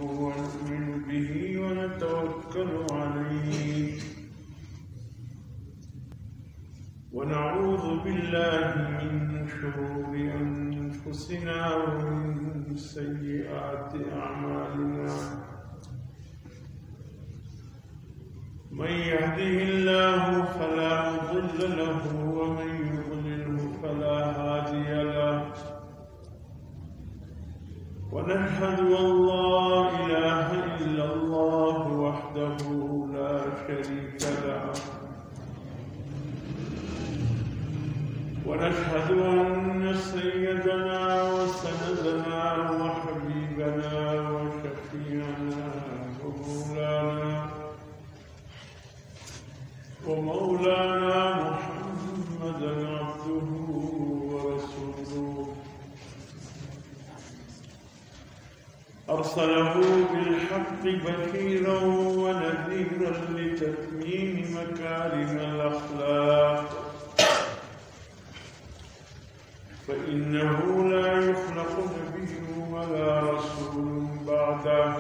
ونؤمن به ونتوكل عليه ونعوذ بالله من شرور أنفسنا ومن سيئات أعمالنا من يهده الله فلا مضل له ومن يضلله فلا هادي له ونشهد أن لا إله إلا الله وحده لا شريك له ونشهد أن سيدنا وسندنا وحبيبنا وشفيعنا ومولانا محمدا عبده ورسوله أرسله بالحق بشيرا ونذيرا لتتميم مكارم الأخلاق فإنه لا يخلق نبي ولا رسول بعده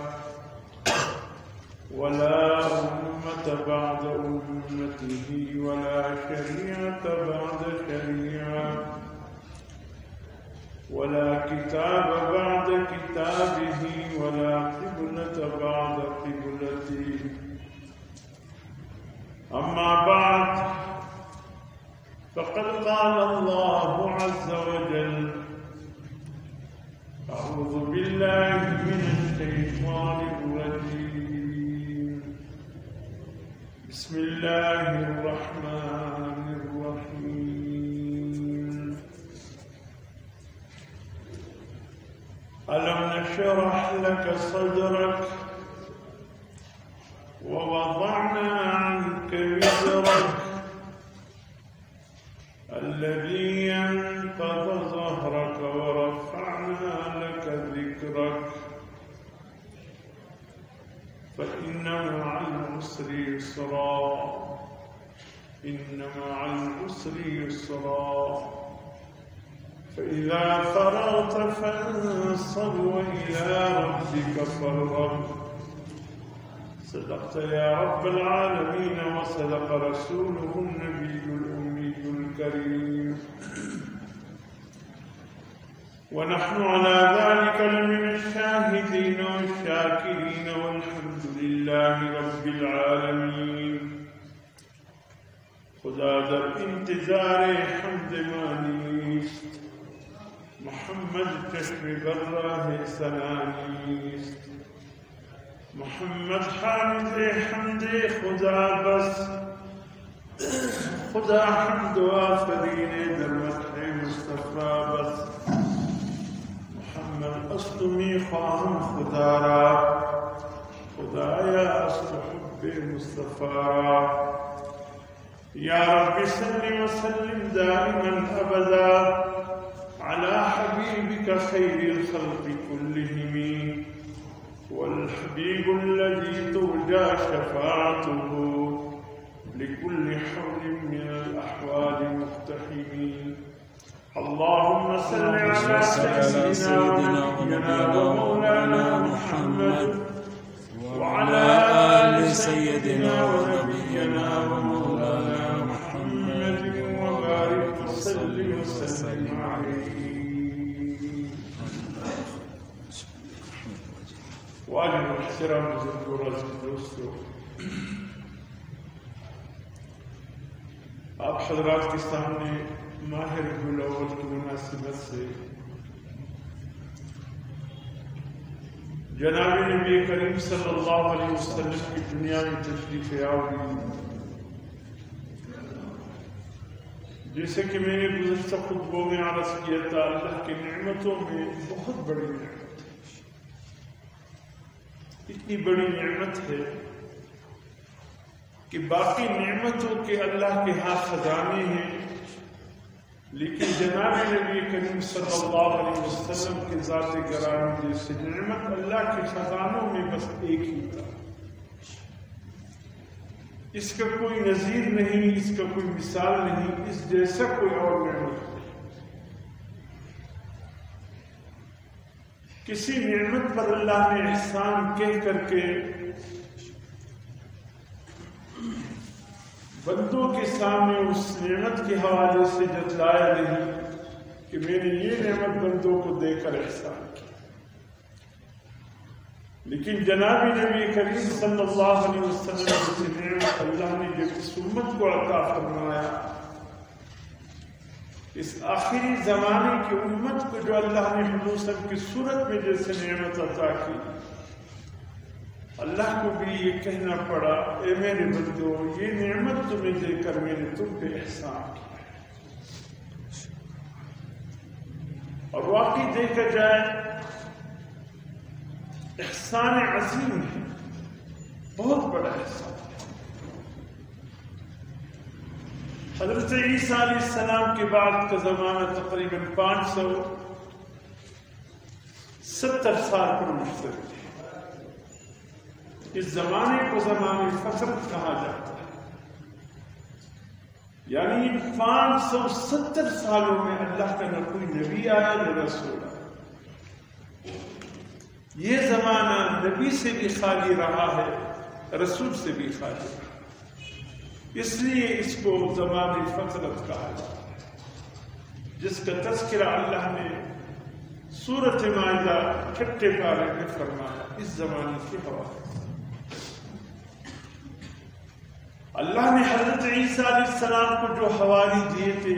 ولا أمة بعد أمته ولا شريعة بعد شريعة ولا كتاب بعد كتابه ولا قبلة بعد قبلته أما بعد فقد قال الله عز وجل أعوذ بالله من الشيطان الرجيم بسم الله الرحمن الرحيم ألم نشرح لك صدرك ووضعنا عنك وزرك الذي ينقض ظهرك ورفعنا لك ذكرك فإن مع العسر يسرا إن مع العسر يسرا فإذا فرغت فانصب وإلى ربك فارغب صدقت يا رب العالمين وصدق رسوله النبي الأمي الكريم ونحن على ذلك لمن الشاهدين والشاكرين والحمد لله رب العالمين خدا در انتظار حمد مانیست محمد چشم براه سنانیست محمد حامد حمد خدا بس خدا حمد آفرین در مدح مصطفی بس محمد اصل میخواهم خدا را خدایا اصل حب مصطفی را یا رب صل وسلم دائما ابدا على حبيبك خير الخلق كلهم والحبيب الذي ترجى شفاعته لكل حول من الأحوال مقتحم اللهم صل على سيدنا ونبينا ومولانا محمد وعلى آل سيدنا ونبينا ومولانا محمد وبارك وسلم وسلم عليه واجب احترام بزرگوار دوستو آپ حضرات کے سامنے ماہ ربیع الاول کی مناسبت سے جناب نبی کریم صلی اللہ علیہ وسلم کی دنیا میں تشریف آوری جیسے کہ میں نے گزشتہ خطبوں میں عرض کیا تھا اللہ کی نعمتوں میں بہت بڑی نعمت ہے اتنی بڑی نعمت ہے کہ باقی نعمتوں کے اللہ کے ہاں خزانے ہیں لیکن جناب نبی کریم صلی اللہ علیہ وسلم کے ذات گرامی جیسے نعمت اللہ کے خزانوں میں بس ایک ہی تھا اس کا کوئی نظیر نہیں اس کا کوئی مثال نہیں اس جیسا کوئی اور نعمت نہیں کسی نعمت پر اللہ نے احسان کہہ کر کے بندوں کے سامنے اس نعمت کے حوالے سے جتلایا نہیں کہ میں نے یہ نعمت بندوں کو دے کر احسان کیا، لیکن جناب نبی کریم صلی اللہ علیہ وسلم کی نعمت اللہ نے جب اس امت کو عطا فرمایا، اس آخری زمانے کی امت کو جو اللہ نے حضور صلی اللہ علیہ وسلم کی صورت میں جیسے نعمت عطا کی، اللہ کو بھی یہ کہنا پڑا اے میرے بندو، یہ نعمت تمہیں دے کر میں نے تم پہ احسان کیا۔ اور واقعی دیکھا جائے احسان عظیم ہے، بہت بڑا احسان۔ حضرت عیسیٰ علیہ السلام کے بعد کا زمانہ تقریباً 570 سال پر مشتمل ہے۔ اس زمانے کو زمانے فترت کہا جاتا ہے، یعنی 570 سالوں میں اللہ کا نہ کوئی نبی آیا نہ رسول آیا۔ یہ زمانہ نبی سے بھی خالی رہا ہے، رسول سے بھی خالی رہا، اس لیے اس کو زمانے فترت کہا جاتا ہے، جس کا تذکرہ اللہ نے سورۃ مائدہ 6 پارے میں فرمایا اس زمانے کے حوالے سے۔ اللہ نے حضرت عیسیٰ علیہ السلام کو جو حوالے دیے تھے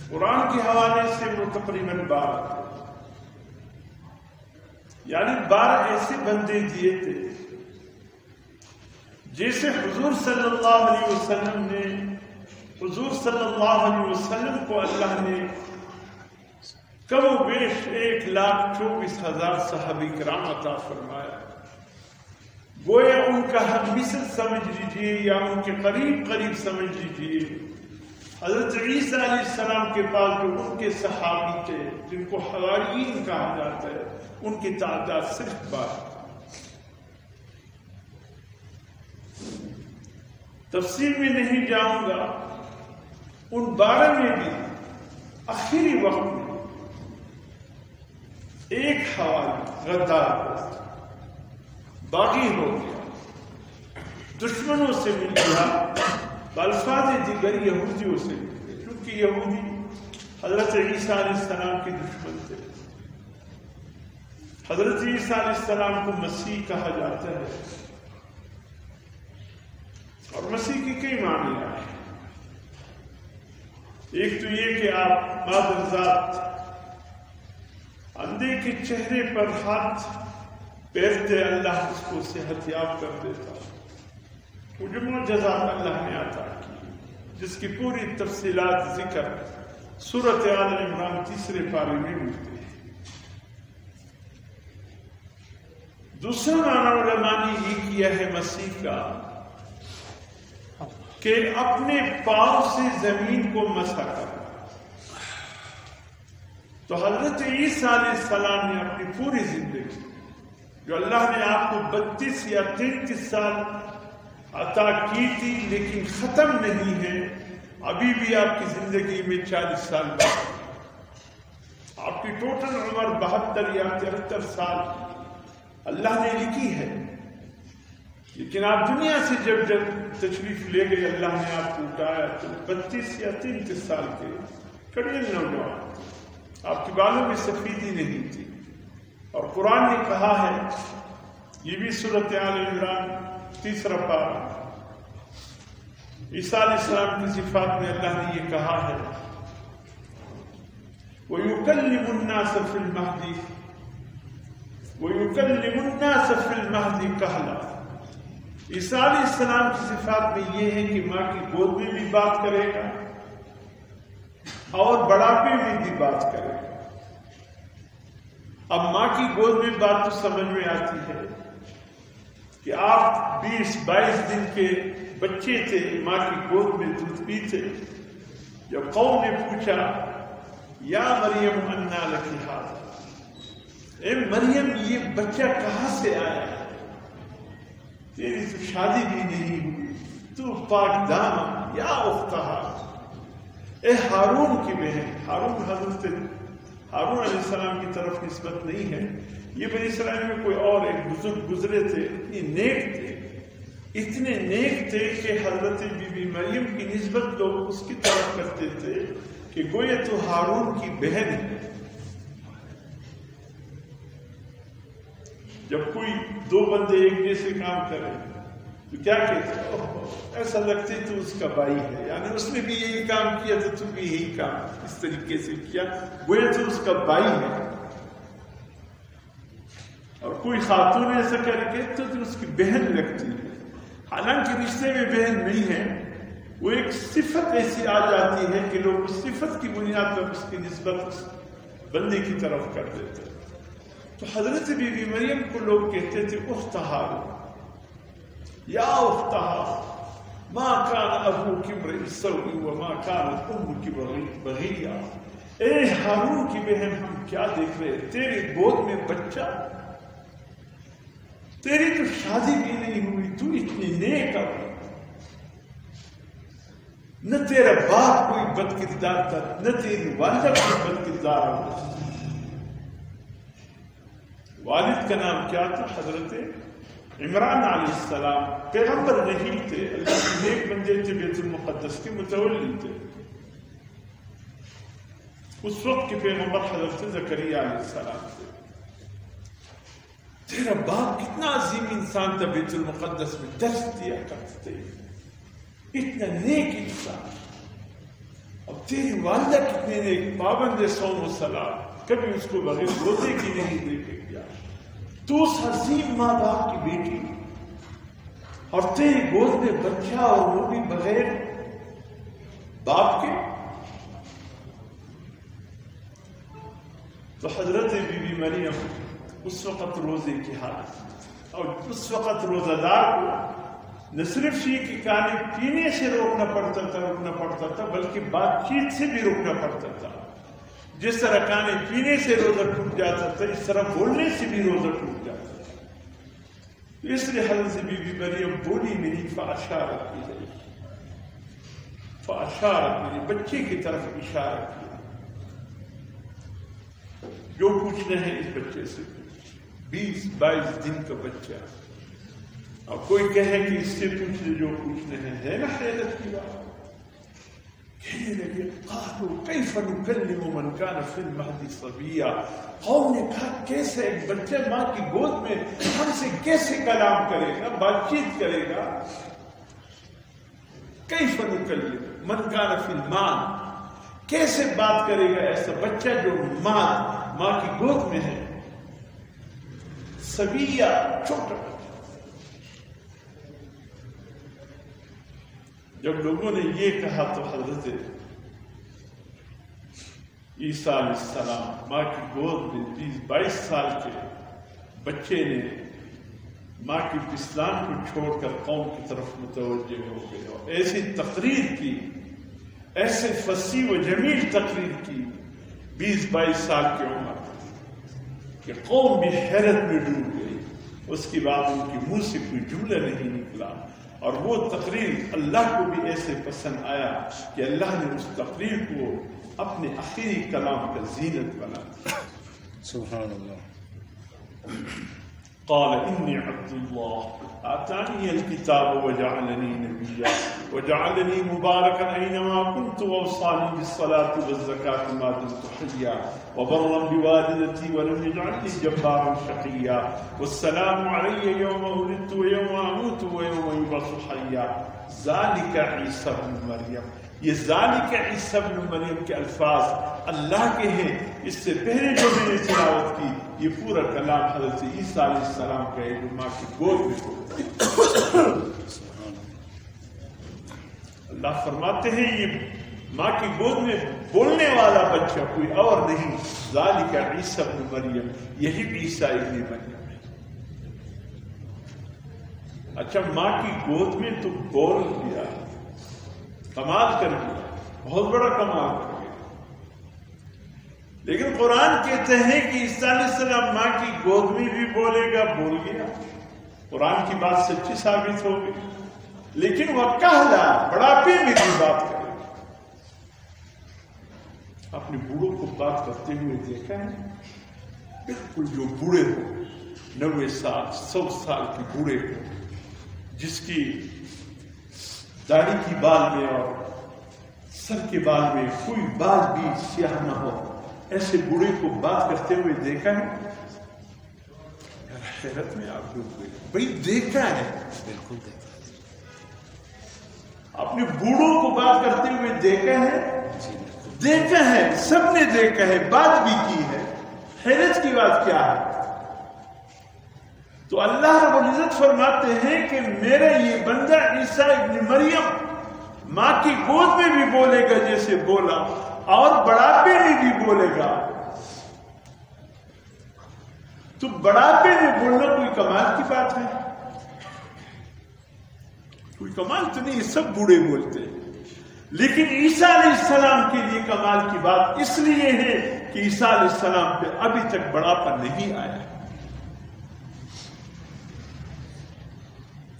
قرآن کے حوالے سے، وہ تقریباً 12 تھے، یعنی 12 ایسے بندے دیے تھے جیسے حضور صلی اللہ علیہ وسلم نے، حضور صلی اللہ علیہ وسلم کو اللہ نے کم و بیش 1,24,000 صحابہ کرام عطا فرمایا۔ گویا ان کا ہم مثل سمجھ لیجیے یا ان کے قریب قریب سمجھ لیجیے۔ حضرت عیسیٰ علیہ السلام کے پاس جو ان کے صحابی تھے جن کو حواریین کہا جاتا ہے، ان کی تعداد صرف 12۔ تفصیل میں نہیں جاؤں گا، ان 12 میں بھی آخری وقت میں ایک حواری غدار باغی ہو گیا، دشمنوں سے مل گیا، بالفاظ دیگر یہودیوں سے مل گیا، کیونکہ یہودی حضرت عیسیٰ علیہ السلام کے دشمن تھے۔ حضرت عیسیٰ علیہ السلام کو مسیح کہا جاتا ہے، اور مسیح کی کئی معنی آئے۔ ایک تو یہ کہ آپ مادر ذات، اندھے کے چہرے پر ہاتھ پھیرتے اللہ اس کو صحت یاب کر دیتا، وہ جو معجزات اللہ نے عطا کی، جس کی پوری تفصیلات ذکر سورۃ آل عمران 3 پارے میں ملتے ہیں۔ دوسرا معنی علماء نے یہ کیا ہے مسیح کا کہ اپنے پاؤں سے زمین کو مسح کرنا۔ تو حضرت عیسیٰ علیہ السلام نے اپنی پوری زندگی، جو اللہ نے آپ کو 32 یا 33 سال عطا کی تھی لیکن ختم نہیں ہے، ابھی بھی آپ کی زندگی میں 40 سال باقی، آپ کی ٹوٹل عمر 72 یا 73 سال اللہ نے لکھی ہے، لیکن آپ دنیا سے جب تشریف لے گئے، اللہ نے آپ کو اٹھایا تو 32 یا 33 سال کے کڑے نوجوان، آپ کے بالوں میں سفیدی نہیں تھی۔ اور قرآن نے کہا ہے، یہ بھی سورۃ آل عمران 3 پارہ، عیسیٰ علیہ السلام کی صفات میں اللہ نے یہ کہا ہے، وَيُكَلِّمُ النَّاسَ فِي الْمَهْدِ وَيُكَلِّمُ النَّاسَ فِي الْمَهْدِ كَهْلًا۔ عیسیٰ علیہ السلام کی صفات میں یہ ہے کہ ماں کی گود میں بھی بات کرے گا اور بڑھاپے میں بھی بات کرے گا۔ اب ماں کی گود میں بات تو سمجھ میں آتی ہے کہ آپ 20-22 دن کے بچے تھے، ماں کی گود میں دودھ پیتے، جب قوم نے پوچھا یا مریم انا لکی ھذا، اے مریم یہ بچہ کہاں سے آیا؟ تیری تو شادی بھی نہیں ہوئی، تو پاک دامن، یا اختہا، اے ہارون کی بہن۔ ہارون حضرت ہارون علیہ السلام کی طرف نسبت نہیں ہے. یہ بنی اسرائیل میں کوئی اور ایک بزرگ گزرے تھے، اتنے نیک تھے کہ حضرت بی بی مریم کی نسبت لوگ اس کی طرف کرتے تھے کہ گویا تو ہارون کی بہن ہے. جب کوئی دو بندے ایک جیسے کام کریں تو کیا کہتے ہیں؟ ایسا لگتے تو اس کا بھائی ہے، یعنی اس نے بھی یہی کام کیا تو تم بھی یہی کام اس طریقے سے کیا، گویا تو اس کا بھائی ہے. اور کوئی خاتون ایسا کر کے تو اس کی بہن لگتی ہے، حالانکہ رشتے میں بہن نہیں ہے. وہ ایک صفت ایسی آ جاتی ہے کہ لوگ اس صفت کی بنیاد پر اس کی نسبت اس بندے کی طرف کر دیتے. تو حضرت بی بی مریم کو لوگ کہتے تھے اخت ہارون، یا اخت ہارون ما کان ابوک امرئ سوء وما کانت امک بغیہ. اے ہارون کی بہن، ہم کیا دیکھ رہے، تیرے گود میں بچہ، تیری تو شادی بھی نہیں ہوئی، تو اتنی نیک ہے، نہ تیرا باپ کوئی بد کردار تھا، نہ تیری والدہ کوئی بد کردار ہو. والد کا نام کیا تھا؟ حضرت عمران علیہ السلام. پیغمبر نہیں تھے، اللہ کے نیک بندے تھے، بیت المقدس کے متولی تھے. اس وقت کے پیغمبر حضرت زکریا علیہ السلام تھے. تیرا باپ کتنا عظیم انسان تھا، بیت المقدس میں درس دیا کرتے تھے، اتنا نیک انسان. اب تیری والدہ کتنے نیک، پابند صوم و صلاۃ، کبھی اس کو بغیر روزے کی نہیں دیکھے گیا. تو اس عظیم ماں باپ کی بیٹی اور تیری گود میں بچہ، اور وہ بھی بغیر باپ کے. تو حضرت بی بی مریم اس وقت روزے کی حالت، اور اس وقت روزہ دار کو نہ صرف یہ کہ کھانے پینے سے روکنا پڑتا تھا بلکہ بات چیت سے بھی روکنا پڑتا تھا. جس طرح کھانے پینے سے روزہ ٹوٹ جاتا تھا، اس طرح بولنے سے بھی روزہ ٹوٹ جاتا تھا. اس لیے حضرت بی بی مریم بولی میری فاشارت کی گئی، فاشارت میری بچے کی طرف اشارہ کیا. جو پوچھنا ہے اس بچے سے، 20-22 دن کا بچہ، اور کوئی کہے کہ اس سے پوچھ لے جو پوچھنا ہے نا حیرت کی بات. کہنے لگے قالوا کیف نکلم من کان فی المہد صبیا. قوم نے کہا کیسے ایک بچہ ماں کی گود میں ہم سے کیسے کلام کرے گا، بات چیت کرے گا. کیف نکلم من کان فی المہد، کیسے بات کرے گا ایسا بچہ جو ماں کی گود میں ہے. صبیہ، چھوٹا. جب لوگوں نے یہ کہا تو حضرت عیسیٰ علیہ السلام ماں کی گود میں 20-22 سال کے بچے نے ماں کی پستان کو چھوڑ کر قوم کی طرف متوجہ ہو گئے اور ایسی تقریر کی، ایسے فصیح و جمیل تقریر کی 20-22 سال کی عمر کہ قوم بھی حیرت میں ڈوب گئی. اس کے بعد ان کے منہ سے کوئی جملہ نہیں نکلا، اور وہ تقریر اللہ کو بھی ایسے پسند آیا کہ اللہ نے اس تقریر کو اپنے آخری کلام کا زینت بنا دیا. سبحان اللہ. قال انی عبد اللہ آتانی الکتاب وجعلنی نبیا وجعلنی مبارکا اینما کنت واوصانی بالصلاة والزکاة ما دمت حیا وبرا بوالدتی ولم یجعلنی جبارا شقیا والسلام علی یوم ولدت ویوم اموت ویوم یبعث حیا. ذالک عیسی بن مریم، یہ ذالک عیسی بن مریم کے الفاظ اللہ کے ہیں. اس سے پہلے جو میں نے تلاوت کی یہ پورا کلام حضرت عیسیٰ علیہ السلام کا ہے جو ماں کی گود میں ہوتا. اللہ فرماتے ہیں یہ ماں کی گود میں بولنے والا بچہ کوئی اور نہیں، ذالک عیسی بن مریم، یہی عیسیٰ ابن مریم ہے. اچھا، ماں کی گود میں تو بول دیا، کمال کر دیا، بہت بڑا کمال کر دیا. لیکن قرآن کہتے ہیں کہ عیسیٰ علیہ السلام ماں کی گود میں بھی بولے گا، بول گیا. قرآن کی بات سچی ثابت ہو گئی. لیکن وہ کہلا بڑھاپے میں بھی بات کرے گا. اپنے بوڑھوں کو بات کرتے ہوئے دیکھا ہے؟ بالکل جو بوڑھے ہو 90 سال 100 سال کے بوڑھے کو جس کی داڑھی کی بال میں اور سر کے بال میں کوئی بال بھی سیاہ نہ ہو، ایسے بوڑھے کو بات کرتے ہوئے دیکھا ہے؟ یار حیرت میں آپ ڈوب گئے. بھائی دیکھا ہے، بالکل دیکھا. اپنے بوڑھوں کو بات کرتے ہوئے دیکھا ہے؟ دیکھا ہے، سب نے دیکھا ہے، بات بھی کی ہے. حیرت کی بات کیا ہے؟ تو اللہ رب العزت فرماتے ہیں کہ میرا یہ بندہ عیسیٰ ابن مریم ماں کی گود میں بھی بولے گا جیسے بولا، اور بڑھاپے میں بھی بولے گا. تو بڑھاپے میں بولنا کوئی کمال کی بات ہے؟ کوئی کمال تو نہیں، سب بوڑھے بولتے ہیں. لیکن عیسیٰ علیہ السلام کے لیے کمال کی بات اس لیے ہے کہ عیسیٰ علیہ السلام پہ ابھی تک بڑھاپا نہیں آیا.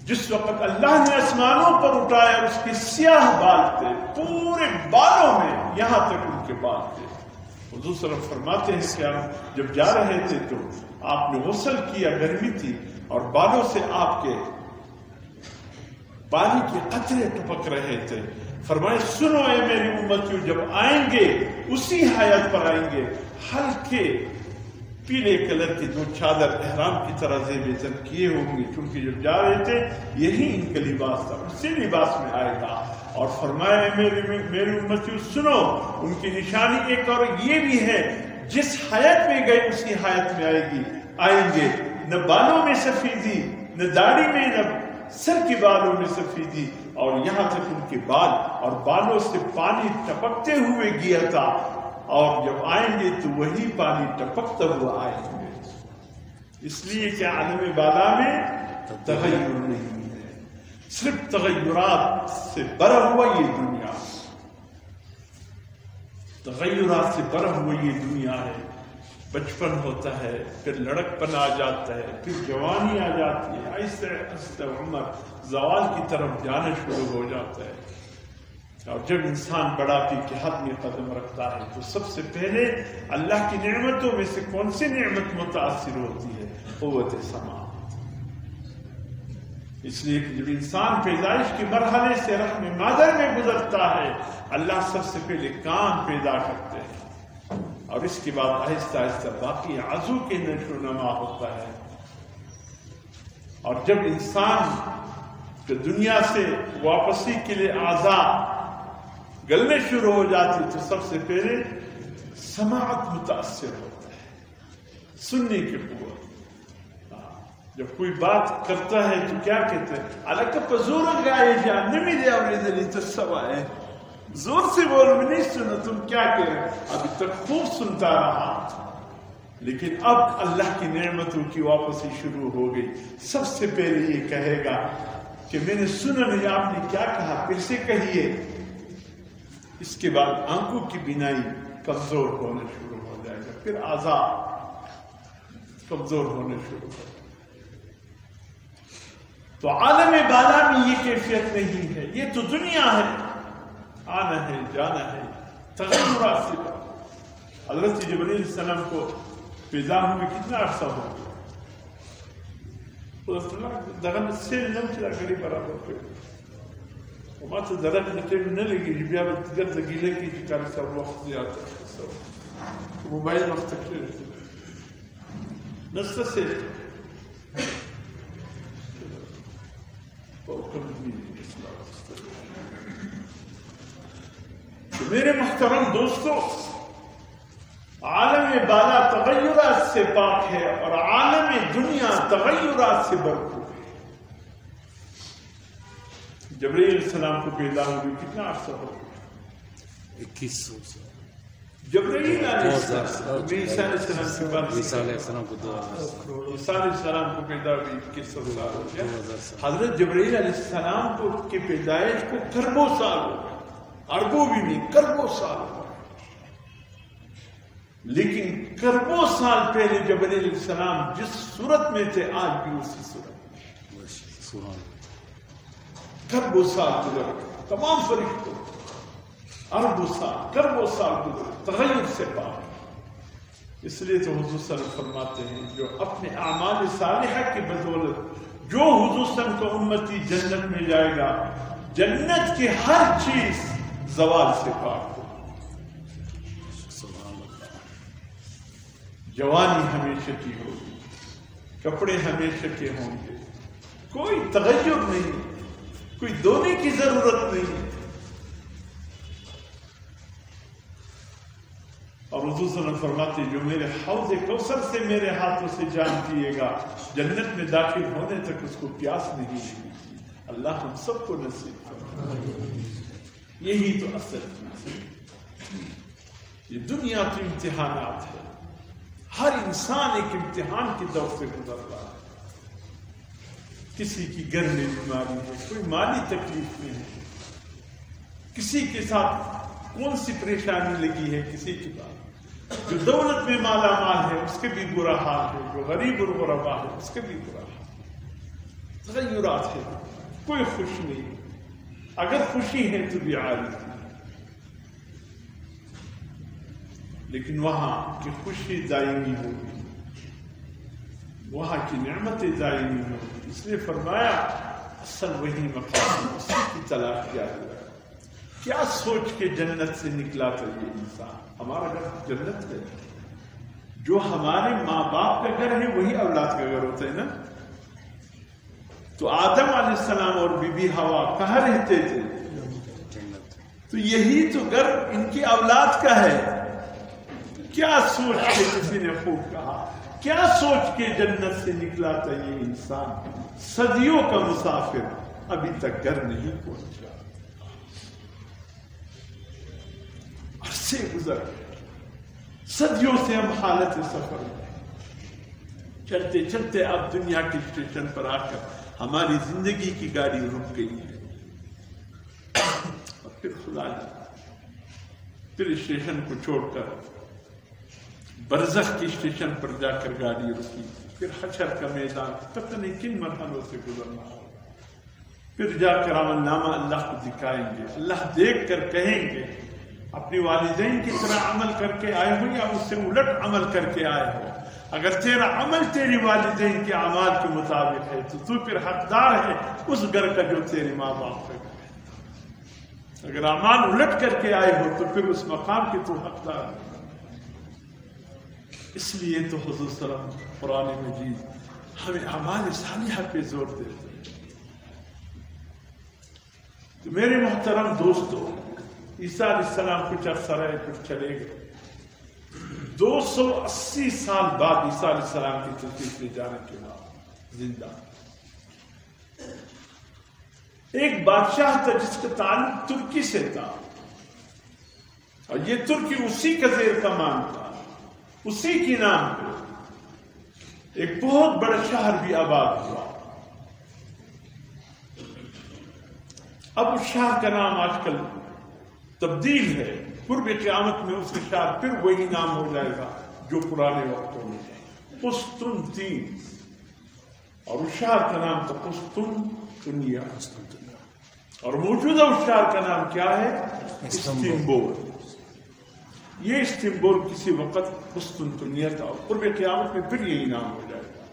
جس وقت اللہ نے آسمانوں پر اٹھایا اس کے سیاہ بال تھے، پورے بالوں میں یہاں تک ان کے بال تھے. حضور صلی اللہ علیہ وسلم فرماتے ہیں کہ آپ جب جا رہے تھے تو آپ نے غسل کیا، گرمی تھی، اور بالوں سے آپ کے پانی کے قطرے ٹپک رہے تھے. فرمائے سنو اے میری امتیوں، جب آئیں گے اسی حیات پر آئیں گے، ہلکے پیلے کلر کی 2 چادر احرام کی طرح زیب زن کیے ہوں گے، چونکہ جب جا رہے تھے یہی ان کا لباس تھا، اسی لباس میں آئے گا. اور فرمایا میری امتیوں سنو، ان کی نشانی ایک اور یہ بھی ہے، جس حیات میں گئے اسی حیات میں آئیں گے. نہ بالوں میں سفیدی، نہ داڑھی میں، نہ سر کے بالوں میں سفیدی، اور یہاں تک ان کے بال اور بالوں سے پانی ٹپکتے ہوئے گیا تھا. اور جب آئیں گے تو وہی پانی ٹپکتا ہوا آئیں گے. اس لیے کہ عالم بالا میں تغیر نہیں ہے، صرف تغیرات سے بھرا ہوا یہ دنیا، تغیرات سے بھرا ہوا یہ دنیا ہے. بچپن ہوتا ہے، پھر لڑکپن آ جاتا ہے، پھر جوانی آ جاتی ہے، ایسے ایسے عمر زوال کی طرف جانا شروع ہو جاتا ہے. اور جب انسان بڑھاپے کے حد میں قدم رکھتا ہے تو سب سے پہلے اللہ کی نعمتوں میں سے کون سی نعمت متاثر ہوتی ہے؟ قوت سماعت. اس لیے کہ جب انسان پیدائش کے مرحلے سے رحم مادر میں گزرتا ہے، اللہ سب سے پہلے کان پیدا کرتے ہیں، اور اس کے بعد آہستہ آہستہ باقی عضو کے نشو و نما ہوتا ہے. اور جب انسان جو دنیا سے واپسی کے لیے آزاد گلنے شروع ہو جاتی تو سب سے پہلے سماعت متاثر ہوتا ہے، سننے کی قوت. جب کوئی بات کرتا ہے تو کیا کہتے ہیں؟ الکا پزور گائے جان نمیدے اوریدلی تسوائے، زور سے بول میں نہیں سنا، تم کیا کہہ رہے؟ ابھی تک خوب سنتا رہا، لیکن اب اللہ کی نعمتوں کی واپسی شروع ہو گئی. سب سے پہلے یہ کہے گا کہ میں نے سنا نہیں، آپ نے کیا کہا، پھر سے کہیے. اس کے بعد آنکھوں کی بینائی کمزور ہونا شروع ہو جائے گا، پھر اعضاء کمزور ہونے شروع ہو جائے گا. تو عالم بالا میں یہ کیفیت نہیں ہے، یہ تو دنیا ہے، آنا ہے جانا ہے، تغیرات سے. حضرت جبرائیل علیہ السلام کو پیدا ہوئے کتنا عرصہ ہو گیا؟ دغه سیل نم چې دا غړي برابر کړي، او ما ته دغه د ټیم نه لګېږي، بیا به ګرځه ګیله کړي چې کار سره وخت زیات دی، موبایل وخت کړي نسته سیل تو میرے محترم دوستو، عالم بالا تغیرات سے پاک ہے اور عالم دنیا تغیرات سے بھرپور ہے. جبرائیل علیہ السلام کو پیدا ہوئے کتنا عرصہ ہو گیا؟ 2100 سال. جبرائیل علیہ السلام عیسیٰ علیہ السلام کے بعد عیسیٰ علیہ السلام کو 2000 عیسیٰ علیہ السلام کو پیدا ہوئی 2100 سال ہو گیا. حضرت جبرائیل علیہ السلام کو کی پیدائش کو کربوں سال ہو گیا، اربوں بھی نہیں، کربوں سال ہو گیا. لیکن کربوں سال پہلے جبرائیل علیہ السلام جس صورت میں تھے آج بھی اسی صورت. کربوں سال گزر گئے، تمام فرشتوں اربوں سال کربوں سال گزرے تغیر سے پاک. اس لیے تو حضور صلی اللہ علیہ وسلم فرماتے ہیں جو اپنے اعمال صالحہ کی بدولت جو حضور صلی اللہ علیہ وسلم کو امتی جنت میں جائے گا جنت کی ہر چیز زوال سے پاک ہو. جوانی ہمیشہ کی ہوگی, کپڑے ہمیشہ کے ہوں گے, کوئی تغیر نہیں, کوئی دھونے کی ضرورت نہیں. اور حضور صلی اللہ علیہ وسلم فرماتے جو میرے حوض کوثر سے میرے ہاتھوں سے جام پیے گا جنت میں داخل ہونے تک اس کو پیاس نہیں لگی. اللہ ہم سب کو نصیب فرمائے. یہی تو اصل چیز ہے. یہ دنیا تو امتحانات ہے, ہر انسان ایک امتحان کی دور سے گزر رہا ہے. کسی کی گھر میں بیماری ہے, کوئی مالی تکلیف میں ہے, کسی کے ساتھ کون سی پریشانی لگی ہے, کسی کے پاس جو دولت میں مالا مال ہے اس کے بھی برا حال ہے, جو غریب اور غربا ہے اس کے بھی برا حال. تغیرات ہے, کوئی خوش نہیں, اگر خوشی ہے تو بھی عارض ہے. لیکن وہاں کی خوشی دائمی ہوگی, وہاں کی نعمتیں دائمی ہوگی. اس لیے فرمایا اصل وہی مقام اسی کی تلاش جاری ہے. کیا سوچ کے جنت سے نکلا تھا یہ انسان؟ ہمارا گھر جنت ہے. جو ہمارے ماں باپ کا گھر ہے وہی اولاد کا گھر ہوتا ہے نا. تو آدم علیہ السلام اور بی بی حوا کہاں رہتے تھے؟ تو یہی تو گھر ان کی اولاد کا ہے. کیا سوچ کے کسی نے خوب کہا, کیا سوچ کے جنت سے نکلا تھا یہ انسان؟ صدیوں کا مسافر ابھی تک گھر نہیں پہنچا. عرصے گزر گئے, صدیوں سے ہم حالت سفر میں چلتے چلتے اب دنیا کے اسٹیشن پر آ کر ہماری زندگی کی گاڑی رک گئی ہے. اور پھر خدا جانا, پھر اسٹیشن کو چھوڑ کر برزخ کی اسٹیشن پر جا کر گاڑی رکی, پھر حشر کا میدان پتہ نہیں کن مرحلوں سے گزرنا ہو. پھر جا کر عمل نامہ اللہ کو دکھائیں گے. اللہ دیکھ کر کہیں گے اپنی والدین کی طرح عمل کر کے آئے ہو یا اس سے الٹ عمل کر کے آئے ہو. اگر تیرا عمل تیری والدین کے اعمال کے مطابق ہے تو تو پھر حقدار ہے اس گھر کا جو تیرے ماں باپ کا گھر ہے. اگر اعمال الٹ کر کے آئے ہو تو پھر اس مقام کے تو حقدار ہے. اس لیے تو حضور صلی اللہ علیہ وسلم قرآن مجید ہمیں اعمال صالحہ پہ زور دیتے ہیں. تو میرے محترم دوستو, عیسیٰ علیہ السلام کچھ عرصہ رہے, کچھ چلے گئے. 280 سال بعد عیسیٰ علیہ السلام کی تشریف لے جانے کے بعد زندہ ایک بادشاہ تھا جس کا تعلق ترکی سے تھا, اور یہ ترکی اسی کا زیر کمان تھا. اسی کے نام پہ ایک بہت بڑا شہر بھی آباد ہوا. اب اس شہر کا نام آج کل تبدیل ہے. قرب قیامت میں اس کے شہر پھر وہی نام ہو جائے گا جو پرانے وقتوں میں قسطنطین. اور اس شہر کا نام تھا قسطنطنیہ, اور موجودہ اس شہر کا نام کیا ہے؟ استنبول. یہ استنبول کسی وقت قسطنطنیہ تھا, اور قرب قیامت میں پھر یہی نام ہو جائے گا.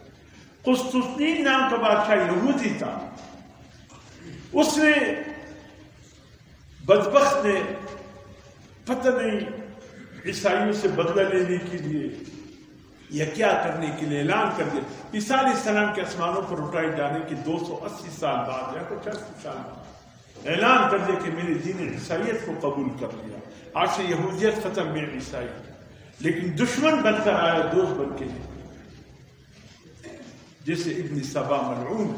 قسطنطین نام کا بادشاہ یہودی تھا. اس نے بدبخت نے پتہ نہیں عیسائیوں سے بدلہ لینے کے لیے یا کیا کرنے کے لیے اعلان کر دیا. عیسیٰ علیہ السلام کے آسمانوں پر اٹھائے جانے کے 280 سال بعد یا کچھ 80 سال بعد اعلان کر دیا کہ میں نے دین عیسائیت کو قبول کر لیا. آج سے یہودیت ختم, میں عیسائی. لیکن دشمن بن کر آیا, دوست بن کے نہیں. جیسے ابن سبا ملعون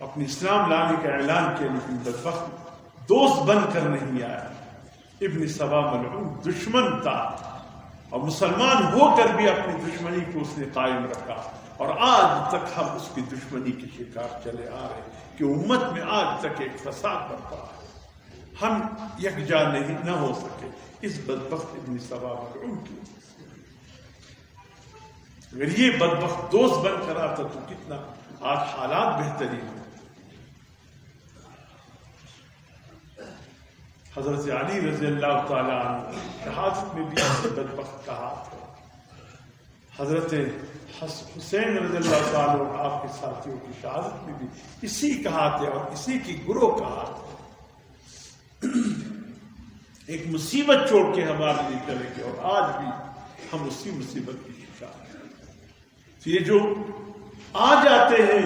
اپنی اسلام لانے کا اعلان کیا, لیکن بدبخت دوست بن کر نہیں آیا. ابن سبا ملعون دشمن تھا, اور مسلمان ہو کر بھی اپنی دشمنی کو اس نے قائم رکھا. اور آج تک ہم اس کی دشمنی کے شکار چلے آ رہے ہیں کہ امت میں آج تک ایک فساد برپا ہے. ہم یکجا نہیں نہ ہو سکے اس بدبخت ابن سبا ملعون کی. اگر یہ بدبخت دوست بن کر آتا تو کتنا آج حالات بہترین ہو. حضرت علی رضی اللہ تعالیٰ عنہ شہادت میں بھی بدبخت کا ہاتھ ہے، حضرت حسین رضی اللہ تعالیٰ اور آپ کے ساتھیوں کی شہادت میں بھی اسی کا ہاتھ ہے اور اسی کی گروہ کا ہاتھ ہے۔ ایک مصیبت چھوڑ کے ہمارے لیے چلے گئے اور آج بھی ہم اسی مصیبت کی شکار ہیں۔ یہ جو آ جاتے ہیں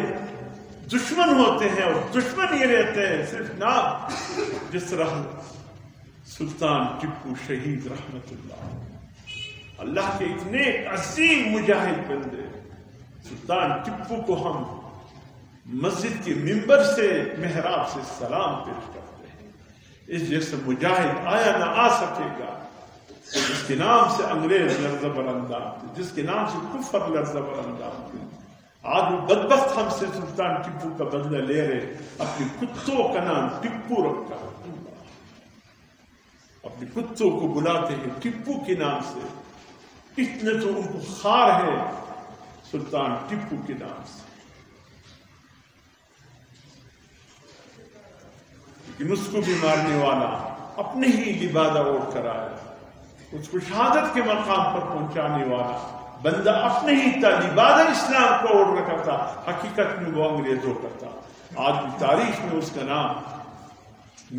دشمن ہوتے ہیں اور دشمن یہ رہتے ہیں صرف نام، جس طرح سلطان ٹپو شہید رحمت اللہ کے اتنے عظیم مجاہد بندے، سلطان ٹپو کو ہم مسجد کے ممبر سے محراب سے سلام پیش کرتے ہیں۔ اس جیسے مجاہد آیا نہ آ سکے گا جس کے نام سے انگریز لرزہ برانداز تھے، جس کے نام سے کفر لرزہ برانداز تھے۔ آج وہ بدبخت ہم سے سلطان ٹپو کا بدلہ لے رہے، اپنے کتوں کا نام ٹپو رکھا، اپنے کتوں کو بلاتے ہیں ٹپو کے نام سے۔ اتنے تو ان کو خار ہے سلطان ٹپو کے نام سے، لیکن اس کو بھی مارنے والا اپنے ہی لبادہ اوڑھ کر آیا، اس کو شہادت کے مقام پر پہنچانے والا بندہ اپنے ہی لبادہ اسلام کو اوڑھ رکھا تھا، حقیقت میں وہ انگریزوں کا تھا۔ آج بھی تاریخ میں اس کا نام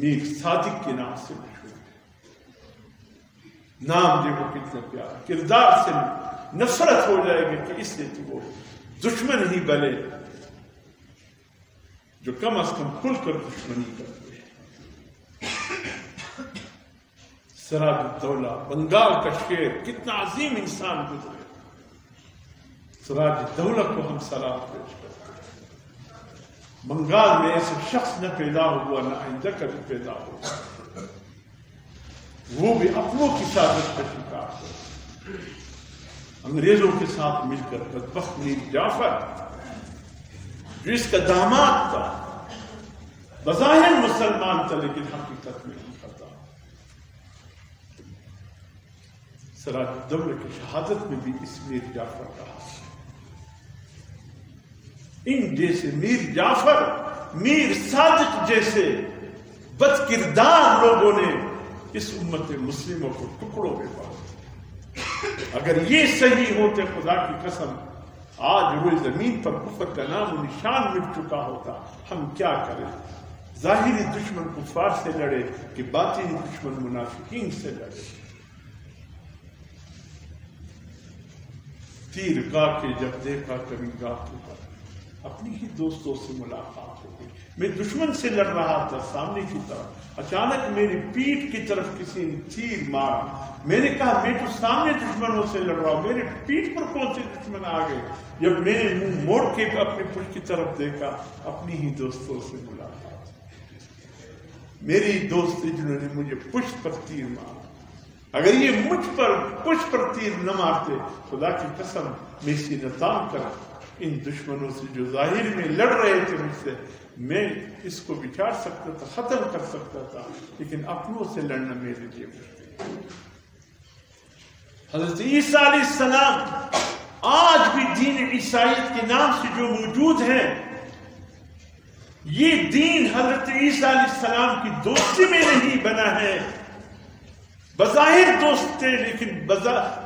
میر صادق کے نام سے مشہور ہے۔ نام جو وہ کتنا پیارا، کردار سے نفرت ہو جائے گی کہ اس سے تو وہ دشمن ہی بلے جو کم از کم کھل کر دشمنی کرتے ہیں۔ سراج الدولہ بنگال کا شیر، کتنا عظیم انسان گزرے، سراج الدولہ کو ہم سلام پیش کرتے ہیں۔ بنگال میں ایسے شخص نہ پیدا ہوا نہ آئندہ کبھی پیدا ہوا، وہ بھی اپنوں کی سازش کا شکار ہے، انگریزوں کے ساتھ مل کر بدبخت میر جعفر جو اس کا داماد تھا، بظاہر مسلمان تھا لیکن حقیقت میں نہیں تھا۔ سراج الدولہ کی شہادت میں بھی اس میر جعفر کا ہاتھ ہے۔ ان جیسے میر جعفر، میر صادق جیسے بد کردار لوگوں نے اس امت مسلموں کو ٹکڑوں میں بانٹا۔ اگر یہ صحیح ہوتے خدا کی قسم آج روئے زمین پر کفر کا نام و نشان مٹ چکا ہوتا۔ ہم کیا کریں؟ ظاہری دشمن کفار سے لڑے کہ باطنی دشمن منافقین سے لڑے۔ تیر کا کے جب دیکھا کبھی گاہ پر، اپنی ہی دوستوں سے ملاقات ہو گئی۔ میں دشمن سے لڑ رہا تھا سامنے کی طرف، اچانک میری پیٹھ کی طرف کسی نے تیر مارا۔ میں نے کہا میں تو سامنے دشمنوں سے لڑ رہا ہوں، میرے پیٹھ پر کون سے دشمن آ گئے؟ جب میں نے منہ موڑ کے اپنے پشت کی طرف دیکھا، اپنی ہی دوستوں سے ملاقات، میری دوست جنہوں نے مجھے پشت پر تیر مارا۔ اگر یہ مجھ پر پشت پر تیر نہ مارتے، خدا کی قسم میں اسی نتام کر ان دشمنوں سے جو ظاہر میں لڑ رہے تھے مجھ سے، میں اس کو بچار سکتا تھا، ختم کر سکتا تھا، لیکن اپنوں سے لڑنا میرے لیے مشکل۔ حضرت عیسیٰ علیہ السلام آج بھی دین عیسائیت کے نام سے جو موجود ہے، یہ دین حضرت عیسیٰ علیہ السلام کی دوستی میں نہیں بنا ہے۔ بظاہر دوست تھے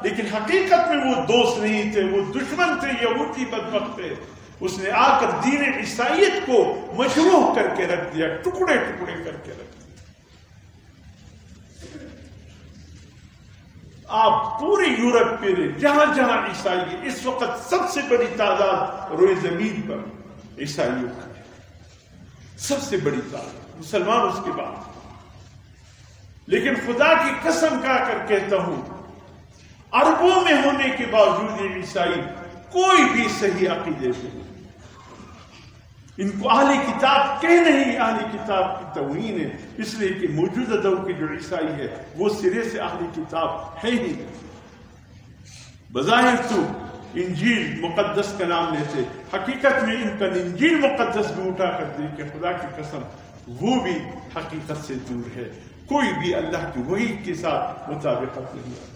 لیکن حقیقت میں وہ دوست نہیں تھے، وہ دشمن تھے، یہودی بدبخت تھے۔ اس نے آ کر دین عیسائیت کو مجروح کر کے رکھ دیا، ٹکڑے ٹکڑے کر کے رکھ دیا۔ آپ پوری یورپ پہ جہاں جہاں عیسائی، اس وقت سب سے بڑی تعداد روئے زمین پر عیسائیوں کی ہے، سب سے بڑی تعداد، مسلمان اس کے بعد۔ لیکن خدا کی قسم کھا کر کہتا ہوں، اربوں میں ہونے کے باوجود یہ عیسائی کوئی بھی صحیح عقیدے سے نہیں۔ ان کو اہل کتاب کہنا ہی اہل کتاب کی توہین ہے، اس لیے کہ موجودہ دور کے جو عیسائی ہے وہ سرے سے اہل کتاب ہے ہی نہیں۔ بظاہر تو انجیل مقدس کا نام لیتے، حقیقت میں ان کا انجیل مقدس بھی اٹھا کر دے کہ خدا کی قسم وہ بھی حقیقت سے دور ہے، کوئی بھی اللہ کی وحی کے ساتھ مطابقت نہیں۔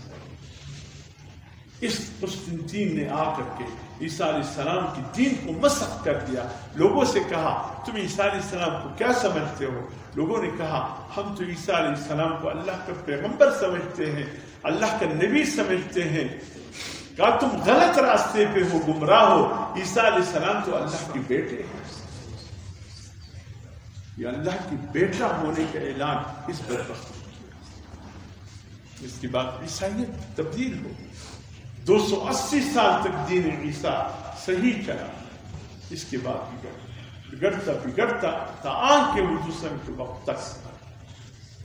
اس قسطنطین نے آ کر کے عیسیٰ علیہ السلام کی دین کو مسخ کر دیا. لوگوں سے کہا تم عیسیٰ علیہ السلام کو کیا سمجھتے ہو؟ لوگوں نے کہا ہم تو عیسیٰ علیہ السلام کو اللہ کا پیغمبر سمجھتے ہیں, اللہ کا نبی سمجھتے ہیں. کہا تم غلط راستے پہ ہو, گمراہ ہو. عیسیٰ علیہ السلام تو اللہ کے بیٹے ہیں. یہ اللہ کی بیٹا ہونے کا اعلان اس بدبخت نے کیا. اس کے بعد عیسائیت تبدیل ہو. 280 سال تک دین عیسیٰ صحیح چلا. اس کے بعد بگڑتا تا آن کے حضور کے وقت تک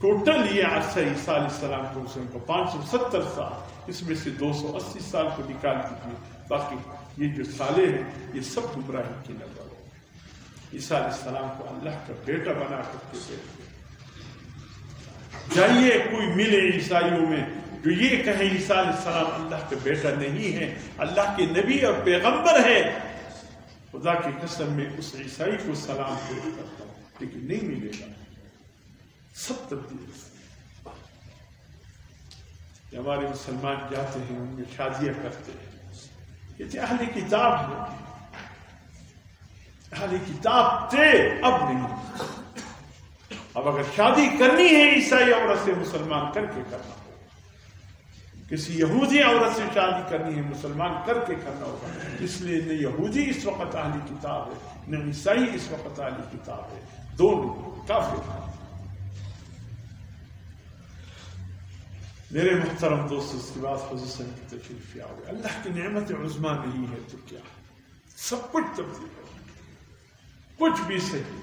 ٹوٹل یہ عرصہ عیسیٰ علیہ السلام کو حسن کو 570 سال, اس میں سے 280 سال کو نکال دیجیے, باقی یہ جو سالے ہیں یہ سب گمراہی کی نظر ہو. عیسیٰ علیہ السلام کو اللہ کا بیٹا بنا کر کے دیکھتے. جائیے کوئی ملے عیسائیوں میں جو یہ کہیں عیسیٰ علیہ السلام اللہ کا بیٹا نہیں ہے, اللہ کے نبی اور پیغمبر ہے. خدا کی قسم میں اس عیسائی کو سلام پیش کرتا ہوں, لیکن نہیں ملے گا. سب تبدیل. ہمارے مسلمان جاتے ہیں ان میں شادیاں کرتے ہیں, کہتے اہل کتاب ہیں, اہل کتاب تھے اب نہیں. اب اگر شادی کرنی ہے عیسائی عورت سے مسلمان کر کے کرنا ہوگا. کسی یہودی عورت سے شادی کرنی ہے مسلمان کر کے کرنا ہوگا. اس لیے نہ یہودی اس وقت اہل کتاب ہے نہ عیسائی اس وقت اہل کتاب ہے, دونوں کافر ہیں. میرے محترم دوست, اس کے بعد حضور صلی اللہ علیہ وسلم کی تشریف آوے. اللہ کی نعمت عظمیٰ نہیں ہے تو کیا, سب کچھ تبدیل ہو, کچھ بھی صحیح.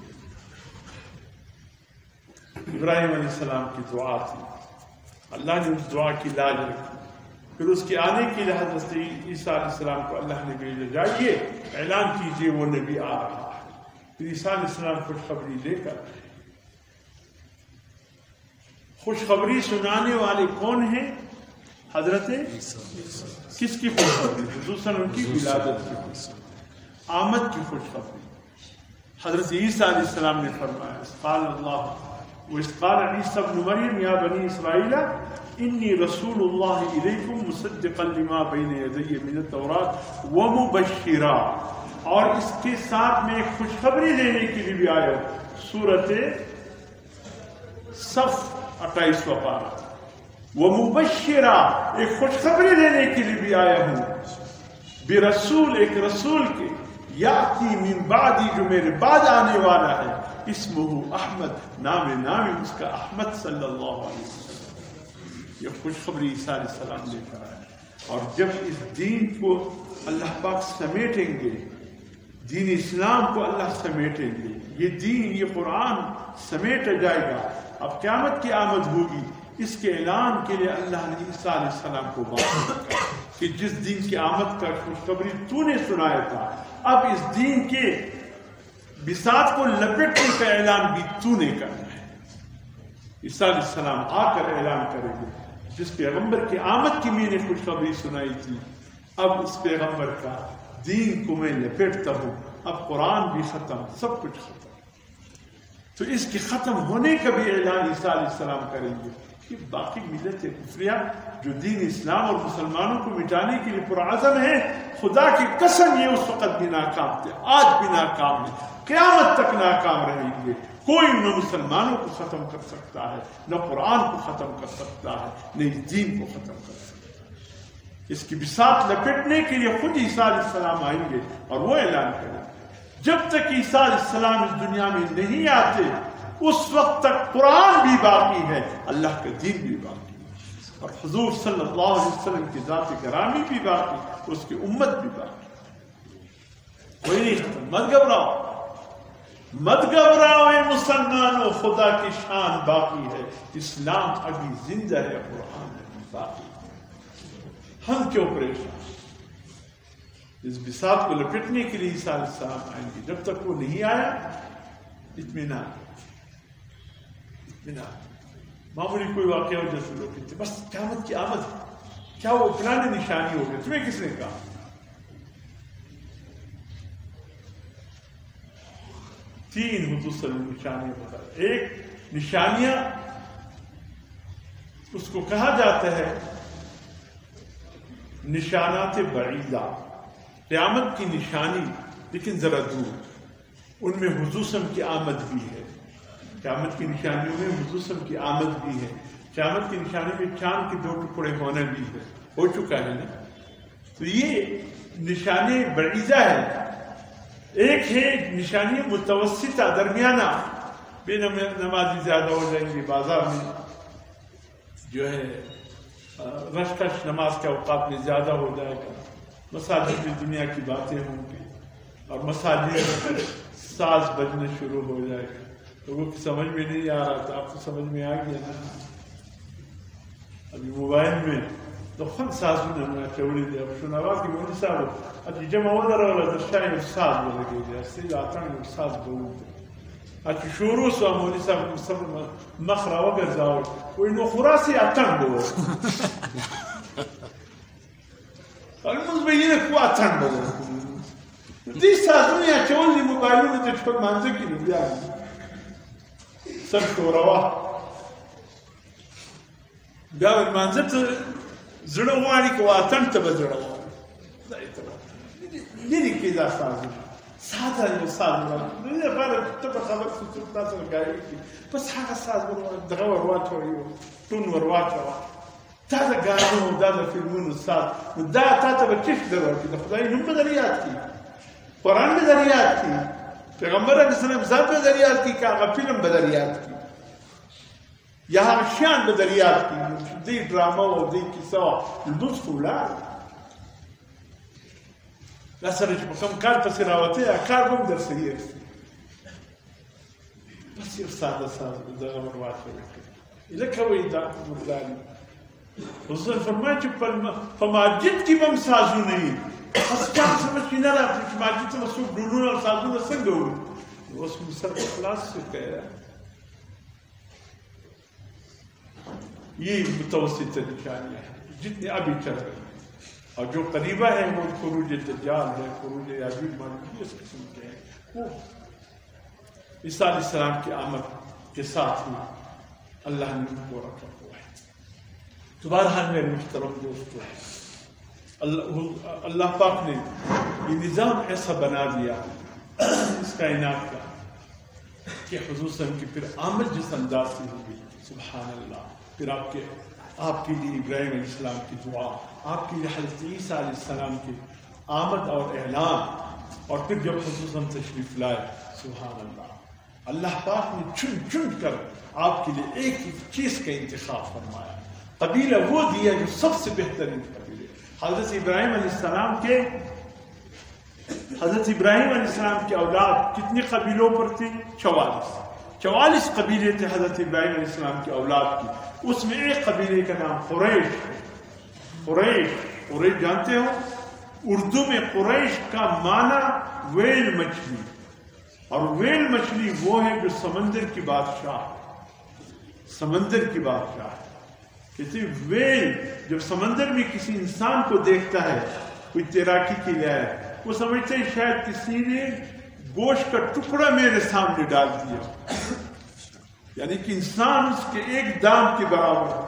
ابراہیم علیہ السلام کی دعا تھی, اللہ نے اس دعا کی لاج رکھی. پھر اس کے آنے کے لیے حضرت عیسیٰ علیہ السلام کو اللہ نے بھیجا, جائیے اعلان کیجیے وہ نبی آ رہا ہے. پھر عیسیٰ علیہ السلام خوشخبری لے کر, خوشخبری سنانے والے کون ہیں؟ حضرت کس کی خوشخبری؟ حضور صلی اللہ علیہ وسلم کی ولادت کی, آمد کی خوشخبری. حضرت عیسیٰ علیہ السلام نے فرمایا قال اللہ وَإِذْ قَالَ عِيسَىٰ ابْنُ مَرْيَمَ يَا بَنِي إِسْرَائِيلَ إِنِّي رَسُولُ اللَّهِ إِلَيْكُمْ مُصَدِّقًا لِمَا بَيْنَ يَدَيَّ مِنَ التَّوْرَاةِ وَمُبَشِّرًا, اور اس کے ساتھ میں ایک خوشخبری دینے کے لیے بھی آیا ہوں. سورۃ صف 28واں پارہ. وَمُبَشِّرًا, ایک خوشخبری دینے کے لیے بھی آیا ہوں. برسول, ایک رسول کے, یاتی من بعدی, جو میرے بعد آنے والا ہے, اسمہ احمد, نام اس کا احمد صلی اللہ علیہ وسلم. یہ خوشخبری عیسیٰ علیہ السلام لے کر آئے. اور جب اس دین کو اللہ پاک سمیٹیں گے, دین اسلام کو اللہ سمیٹیں گے, یہ دین, یہ قرآن سمیٹا جائے گا. اب قیامت کی آمد ہوگی. اس کے اعلان کے لیے اللہ نے عیسیٰ علیہ السلام کو بات کیا کہ جس دین کی آمد کا خوشخبری تو نے سنایا تھا, اب اس دین کے بساط کو لپٹنے کا اعلان بھی تو نے کرنا ہے. عیسیٰ علیہ السلام آ کر اعلان کریں گے, جس پیغمبر کی آمد کی میں نے خوشخبری سنائی تھی, اب اس پیغمبر کا دین کو میں لپٹتا ہوں. اب قرآن بھی ختم, سب کچھ ختم. تو اس کے ختم ہونے کا بھی اعلان عیسیٰ علیہ السلام کریں گے کہ باقی ملت کفریہ جو دین اسلام اور مسلمانوں کو مٹانے کے لیے پرعزم ہے, خدا کی قسم یہ اس وقت بھی ناکام تھے, آج بھی ناکام ہے, قیامت تک ناکام رہیں گے. کوئی نہ مسلمانوں کو ختم کر سکتا ہے, نہ قرآن کو ختم کر سکتا ہے, نہ اس دین کو ختم کر سکتا ہے. اس کی بساط لپٹنے کے لیے خود عیسیٰ علیہ السلام آئیں گے اور وہ اعلان کریں گے. جب تک عیسیٰ علیہ السلام اس دنیا میں نہیں آتے اس وقت تک قرآن بھی باقی ہے, اللہ کا دین بھی باقی ہے, اور حضور صلی اللہ علیہ وسلم کی ذات گرامی بھی باقی, اس کی امت بھی باقی. کوئی نہیں ختم. مت گھبراؤ اے مسلمانوں, خدا کی شان باقی ہے, اسلام ابھی زندہ ہے, قرآن ابھی باقی ہے. ہم کیوں پریشان؟ اس بساط کو لپٹنے کے لیے عیسیٰ علیہ السلام آئیں گے. جب تک وہ نہیں آیا اطمینان. معمولی کوئی واقعہ ہو جیسے لوگ کہتے بس قیامت کی آمد, کیا وہ پرانے نشانی ہو گئی, تمہیں کس نے کہا؟ تین حضور صلی اللہ علیہ وسلم نشانیاں بتائیں. ایک نشانیاں اس کو کہا جاتا ہے نشانات بعیدہ, قیامت کی نشانی لیکن ذرا دور، ان میں حضور صلی اللہ علیہ وسلم کی آمد بھی ہے. قیامت کی نشانیوں میں حضور صلی اللہ علیہ وسلم کی آمد بھی ہے. قیامت کی نشانی میں چاند کے 2 ٹکڑے ہونا بھی ہے، ہو چکا ہے نا. تو یہ نشانی بعیدہ ہے. ایک ہے نشانی متوسطہ درمیانہ، بے نمازی زیادہ ہو جائیں گے، بازار میں جو ہے رش کش نماز کے اوقات میں زیادہ ہو جائے گا، مساجد میں دنیا کی باتیں ہوں گی، اور مساجد میں ساز بجنا شروع ہو جائے گا. لوگوں کی سمجھ میں نہیں آ رہا تھا، آپ کو سمجھ میں آ گیا نا. ابھی موبائل میں تو خود سازونه چولی دی شنوا کی ونی سالو اتی جمع ودر ولا دشای استاد ولا گیدی اسی اتان استاد بود اتی شروع سو مونی سال مصر مخرا وگرزاو و انه خراسي اتان بود الموز بينه كو اتان بود دي سازونه چولی موبایلونه ته په مانځ کې دی بیا سر شوروا بیا مانځ ته زړه غواړي که وطن ته به زړه غواړي لرې کې دا ساده یو ساز نه لپاره ته به خبر شو چې تاسو ګاډي کې بس هغه ساز دغه ور واچوي ټون ور واچوه دا د ګاډو دا د فلمونو ساز دا تا ته به چش در ورکړي د خدای نوم به در یاد کړي، قرآن به در یاد کړي، پیغمبر علیه السلام ذات به در یاد کړي، که هغه فلم به در یاد کړي یا هغه شیان به در یاد کړي. دی ډرامه او دی کیسه لمونځ خو ولاړ دا سره چې په کوم کار پسې راوتې کار به هم در سره یې بس یو ساده ساز دغه ور واچوي لکه وایي دا مرداري. حضور فرمایي چې په مسجد کې به هم سازونه وي، بس چا سمجھ کې نه راځي چې مسجد ته به څوک ډولونه او سازونه څنګه وي. اوس مو سر په خلاص شو که یہ متوسط نشانیاں ہیں جتنے ابھی چل رہی ہیں، اور جو قریبہ ہے وہ خروج دجال ہے، خروج یاجوج ماجوج اس قسم کے ہیں. وہ عیسیٰ علیہ السلام کی آمد کے ساتھ ہی اللہ نے ان کو رکھا ہوا ہے. تو بہرحال میرے محترم دوستو، اللہ پاک نے یہ نظام ایسا بنا دیا اس کائنات کا کہ حضور صلی اللہ علیہ وسلم کی پھر آمد جس انداز سے ہوگی، سبحان اللہ. پھر آپ کے لیے ابراہیم علیہ السلام کی دعا، آپ کے لیے حضرت عیسیٰ علیہ السلام کی آمد اور اعلان، اور پھر جب خصوصاً تشریف لائے، سبحان اللہ. اللہ پاک نے چن چن کر آپ کے لیے ایک ایک چیز کا انتخاب فرمایا. قبیلہ وہ دیا جو سب سے بہترین قبیلے. حضرت ابراہیم علیہ السلام کے اولاد کتنے قبیلوں پر تھے؟ 44 قبیلے تھے حضرت ابراہیم علیہ السلام کی اولاد کی. اس میں ایک قبیلے کا نام قریش جانتے ہو؟ اردو میں قریش کا معنی ویل مچھلی، اور ویل مچھلی وہ ہے جو سمندر کی بادشاہ ہے. کسی ویل جب سمندر میں کسی انسان کو دیکھتا ہے، کوئی تیراکی کے لیے آیا، وہ سمجھتے ہیں شاید کسی نے گوشت کا ٹکڑا میرے سامنے ڈال دیا، یعنی کہ انسان اس کے ایک دام کے برابر ہے.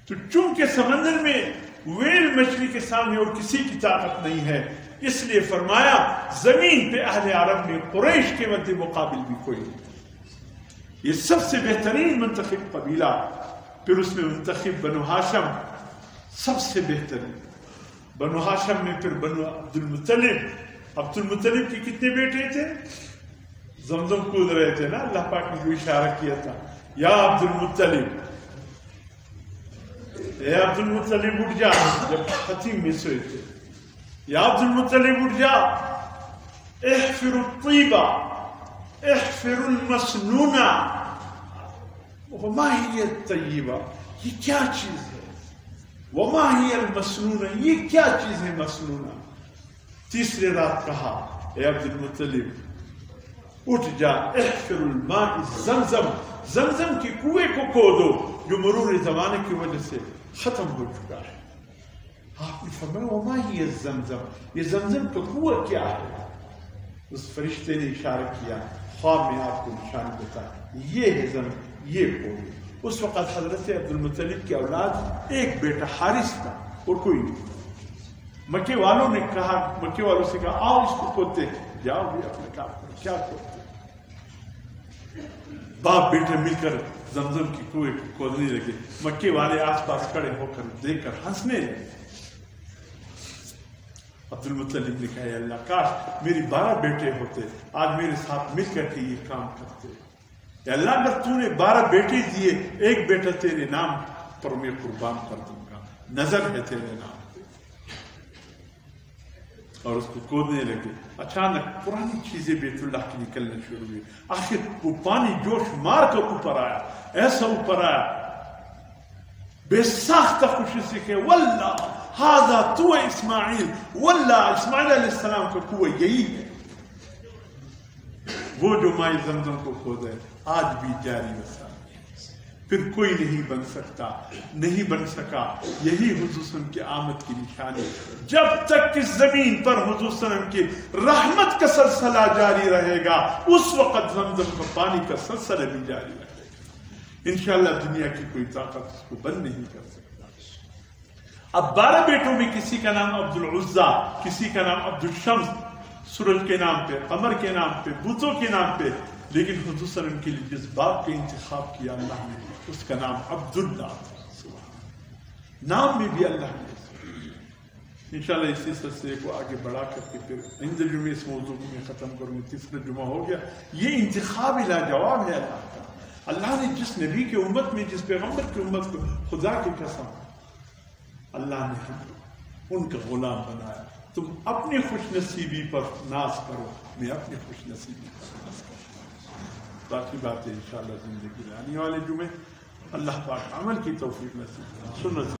تو چونکہ سمندر میں ویل مچھلی کے سامنے اور کسی کی طاقت نہیں ہے، اس لیے فرمایا زمین پہ اہل عرب میں قریش کے مد مقابل بھی کوئی نہیں. یہ سب سے بہترین منتخب قبیلہ. پھر اس میں منتخب بنو ہاشم سب سے بہترین. بنو ہاشم میں پھر بنو عبد المطلب کی کتنے بیٹے تھے؟ زمزم کود رہے تھے نا، اللہ پاک نے جو اشارہ کیا تھا، یا عبد المطلب، اے عبد المطلب اٹھ جا، جب حتیم میں سوئے تھے، یا عبد المطلب اٹھ جا، احفر الطیبہ احفر المسنونہ. وما ہی الطیبہ، یہ کیا چیز ہے؟ وما ہی المسنونہ، یہ کیا چیز ہے مسنونہ؟ تیسرے رات کہا اے عبد المطلب اٹھ جا، احفر الماء زمزم کی کنویں کو کھودو جو مرور زمانے کی وجہ سے ختم ہو چکا ہے. آپ نے فرمایا وما ہی الزمزم، یہ زمزم کا کنواں کیا ہے؟ اس فرشتے نے اشارہ کیا، خواب میں آپ کو نشانی بتایا، یہ ہے زمزم، یہ کھودو. اس وقت حضرت عبد المطلب کی اولاد ایک بیٹا حارث تھا اور کوئی نہیں. مکے والوں نے کہا، مکے والوں سے کہا آؤ اس کو کھودتے، جاؤ بھی اپنے کام کرو، کیا کھودتے؟ باپ بیٹے مل کر زمزم کی کنویں کو کھودنے لگے. مکے والے آس پاس کھڑے ہو کر دیکھ کر ہنسنے لگے. عبد المطلب نے کہا اے اللہ کاش میری 12 بیٹے ہوتے، آج میرے ساتھ مل کر کے یہ کام کرتے. اے اللہ اگر تو نے 12 بیٹے دیے، ایک بیٹا تیرے نام پر میں قربان کر دوں گا، نظر ہے تیرے نام پہ. اور اس کو کودنے لگے. اچانک پرانی چیزیں بیت اللہ کی نکلنا شروع ہوئی. آخر وہ پانی جوش مار کر اوپر آیا، ایسا اوپر آیا بے ساختہ خوشی سے کہ واللہ ہاذا تو اسماعیل، واللہ اسماعیل علیہ السلام کا کنواں یہی ہے. وہ جو مائے زمزم کو کھودا ہے آج بھی جاری وساری ہے. پھر کوئی نہیں بن سکتا، نہیں بن سکا. یہی حضور صلی اللہ علیہ وسلم کی آمد کی نشانی. جب تک اس زمین پر حضور صلی اللہ علیہ وسلم کی رحمت کا سلسلہ جاری رہے گا، اس وقت زمزم کا پانی کا سلسلہ بھی جاری رہے گا. انشاءاللہ دنیا کی کوئی طاقت اس کو بند نہیں کر سکتا. اب 12 بیٹوں میں کسی کا نام عبد العزا، کسی کا نام عبد الشمس، سورج کے نام پہ، قمر کے نام پہ، بتوں کے نام پہ. لیکن حضور صلی اللہ علیہ وسلم کے لیے جس باپ کا انتخاب کیا اللہ نے، اس کا نام عبداللہ. نام میں بھی اللہ نے. انشاءاللہ اسی سلسلے کو آگے بڑھا کر کے پھر آئندہ جمعے اس موضوع کو میں ختم کروں گا. تیسرا جمعہ ہو گیا. یہ انتخاب لاجواب ہے اللہ کا. اللہ نے جس نبی کی امت میں، جس پیغمبر کی امت کو، خدا کی قسم اللہ نے ان کا غلام بنایا. تم اپنی خوش نصیبی پر ناز کرو، میں اپنی خوش نصیبی پر ناز کروں. باقی باتیں انشاءاللہ زندگی میں آنے والے جمعے اللہ پاک عمل کی توفیق نصیب. سنت